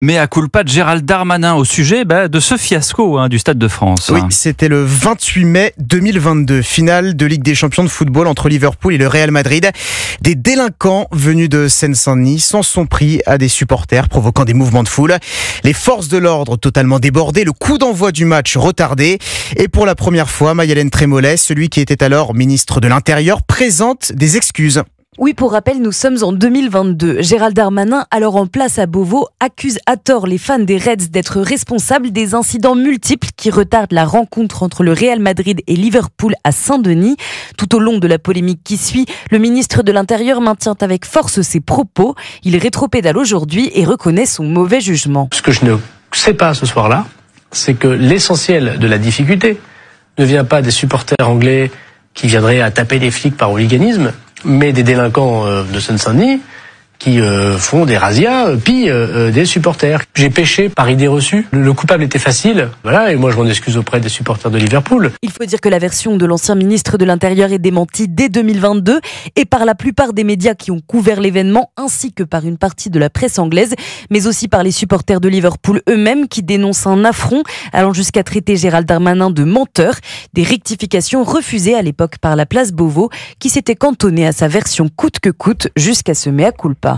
Mea culpa de Gérald Darmanin au sujet de ce fiasco du Stade de France. Oui, c'était le 28 mai 2022, finale de Ligue des Champions de football entre Liverpool et le Real Madrid. Des délinquants venus de Seine-Saint-Denis s'en sont pris à des supporters, provoquant des mouvements de foule. Les forces de l'ordre totalement débordées, le coup d'envoi du match retardé. Et pour la première fois, Maï-Hélène Trémollet, celui qui était alors ministre de l'Intérieur, présente des excuses. Oui, pour rappel, nous sommes en 2022. Gérald Darmanin, alors en place à Beauvau, accuse à tort les fans des Reds d'être responsables des incidents multiples qui retardent la rencontre entre le Real Madrid et Liverpool à Saint-Denis. Tout au long de la polémique qui suit, le ministre de l'Intérieur maintient avec force ses propos. Il rétropédale aujourd'hui et reconnaît son mauvais jugement. Ce que je ne sais pas ce soir-là, c'est que l'essentiel de la difficulté ne vient pas des supporters anglais qui viendraient à taper des flics par hooliganisme, mais des délinquants de Seine-Saint-Denis qui font des razzias, pillent des supporters. J'ai péché par idée reçue. Le coupable était facile, voilà, et moi je m'en excuse auprès des supporters de Liverpool. Il faut dire que la version de l'ancien ministre de l'Intérieur est démentie dès 2022 et par la plupart des médias qui ont couvert l'événement, ainsi que par une partie de la presse anglaise, mais aussi par les supporters de Liverpool eux-mêmes qui dénoncent un affront, allant jusqu'à traiter Gérald Darmanin de menteur. Des rectifications refusées à l'époque par la place Beauvau, qui s'était cantonnée à sa version coûte que coûte jusqu'à ce mea culpa.